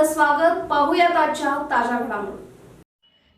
आपलं स्वागत. पाहूयात आजच्या ताज्या घडामोडी.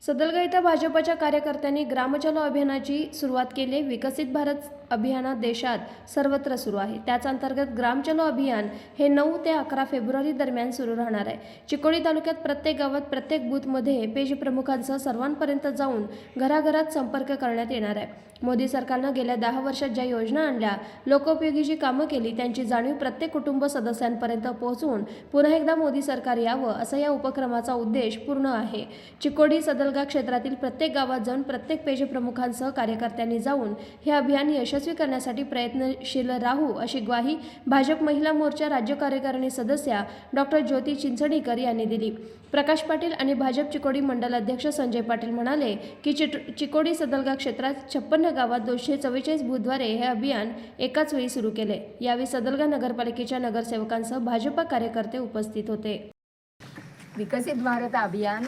सदलगा इथं भाजपच्या कार्यकर्त्यांनी ग्रामचलो अभियानाची सुरुवात केली. विकसित भारत अभियान देशात सर्वत्र सुरू आहे. त्याच अंतर्गत ग्रामचलो अभियान हे 9 ते 11 फेब्रुवारी दरम्यान सुरू राहणार आहे. चिकोडी तालुक्यात प्रत्येक गावात प्रत्येक बूथमध्ये पेज प्रमुखांसह सर्वांपर्यंत जाऊन घराघरात संपर्क करण्यात येणार आहे. मोदी सरकारनं गेल्या 10 वर्षात ज्या योजना आणल्या, लोकोपयोगी जी कामं केली, त्यांची जाणीव प्रत्येक कुटुंब सदस्यांपर्यंत पोहोचवून पुन्हा एकदा मोदी सरकार यावं असा या उपक्रमाचा उद्देश पूर्ण आहे. चिकोडी सदलगा क्षेत्रातील प्रत्येक गावात जाऊन प्रत्येक पेज प्रमुखांसह कार्यकर्त्यांनी जाऊन हे अभियान यशस्वी करण्यासाठी प्रयत्नशील राहू अशी ग्वाही भाजप महिला मोर्चा राज्य कार्यकारिणी सदस्या डॉक्टर ज्योती चिंचणीकर यांनी दिली. प्रकाश पाटील आणि भाजप चिकोडी मंडल अध्यक्ष संजय पाटील म्हणाले की चिकोडी सदलगा क्षेत्रात 56 गावात 244 बूथद्वारे हे अभियान एकाच वेळी सुरू केले. यावेळी सदलगा नगरपालिकेच्या नगरसेवकांसह भाजप कार्यकर्ते उपस्थित होते. विकसित भारत अभियान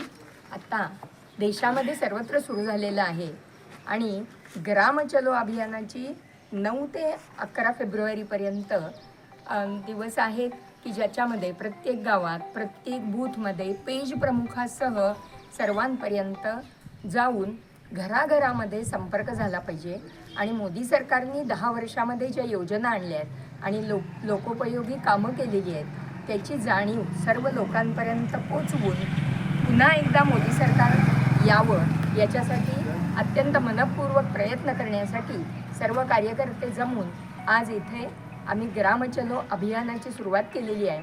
आता देशामध्ये सर्वत्र सुरू झालेलं आहे आणि ग्रामचलो अभियानाची 9 ते 11 फेब्रुवारीपर्यंत दिवस आहेत की ज्याच्यामध्ये प्रत्येक गावात प्रत्येक बूथमध्ये पेज प्रमुखासह सर्वांपर्यंत जाऊन घराघरामध्ये संपर्क झाला पाहिजे आणि मोदी सरकारने 10 वर्षामध्ये ज्या योजना आणल्या आहेत आणि लोकोपयोगी कामं केलेली आहेत त्याची जाणीव सर्व लोकांपर्यंत पोचवून पुन्हा एकदा मोदी सरकार यावं याच्यासाठी अत्यंत मनपूर्वक प्रयत्न करण्यासाठी सर्व कार्यकर्ते जमून आज इथे आम्ही ग्रामचलो अभियानाची सुरुवात केलेली आहे.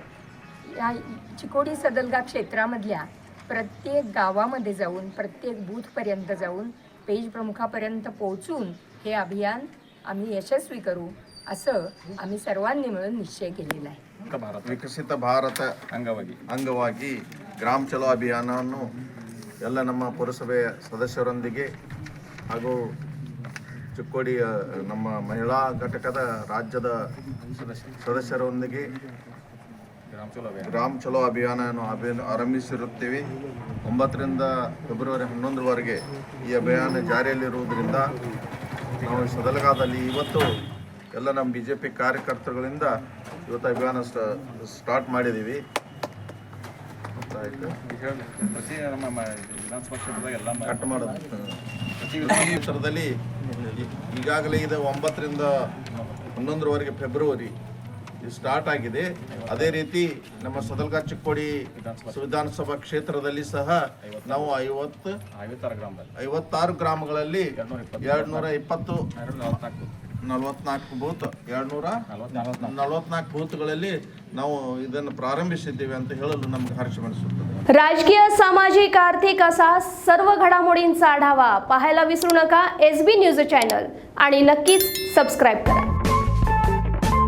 या चिकोडी सदलगा क्षेत्रामधल्या प्रत्येक गावामध्ये जाऊन प्रत्येक बूथपर्यंत जाऊन पेज प्रमुखापर्यंत पोहोचून हे अभियान आम्ही यशस्वी करू असं आम्ही सर्वांनी मिळून निश्चय केलेला आहे. ವಿಕಸಿತ ಭಾರತ ಅಂಗವಾಗಿ ಗ್ರಾಮ ಚಲೋ ಅಭಿಯಾನವನ್ನು ಎಲ್ಲ ನಮ್ಮ ಪುರಸಭೆಯ ಸದಸ್ಯರೊಂದಿಗೆ ಹಾಗೂ ಚಿಕ್ಕೋಡಿ ನಮ್ಮ ಮಹಿಳಾ ಘಟಕದ ರಾಜ್ಯದ ಸದಸ್ಯರೊಂದಿಗೆ ಗ್ರಾಮ ಚಲೋ ಅಭಿಯಾನವನ್ನು ಆರಂಭಿಸಿರುತ್ತೇವೆ. 9 ರಿಂದ ಫೆಬ್ರವರಿ 11ರವರೆಗೆ ಈ ಅಭಿಯಾನ ಜಾರಿಯಲ್ಲಿರುವುದರಿಂದ ನಾವು ಸದಲಗಾದಲ್ಲಿ ಇವತ್ತು ಎಲ್ಲ ನಮ್ಮ BJP ಕಾರ್ಯಕರ್ತರುಗಳಿಂದ ಇವತ್ತು ಅಭಿಯಾನ ಸ್ಟಾರ್ಟ್ ಮಾಡಿದ್ದೀವಿ. ಕಟ್ ಮಾಡೋದು ಕ್ಷೇತ್ರದಲ್ಲಿ ಈಗಾಗಲೇ ಇದು 9 ರಿಂದ 11ರವರೆಗೆ ಫೆಬ್ರವರಿ ಸ್ಟಾರ್ಟ್ ಆಗಿದೆ. ಅದೇ ರೀತಿ ನಮ್ಮ ಸದಲಗಾ ಚಿಕ್ಕೋಡಿ ವಿಧಾನಸಭಾ ಕ್ಷೇತ್ರದಲ್ಲಿ ಸಹ ನಾವು 56 ಗ್ರಾಮಗಳಲ್ಲಿ 244 ಬೂತ್ 244 ಬೂತ್ಗಳಲ್ಲಿ ನಾವು ಇದನ್ನು ಪ್ರಾರಂಭಿಸಿದ್ದೇವೆ ಅಂತ ಹೇಳಲು ನಮಗೆ ಹರ್ಷವೆನಿಸುತ್ತದೆ. राजकीय, सामाजिक, आर्थिक असा सर्व घडामोडींचा आढावा पाहायला विसरू नका SB न्यूज चॅनल आणि नक्कीच सबस्क्राईब करा.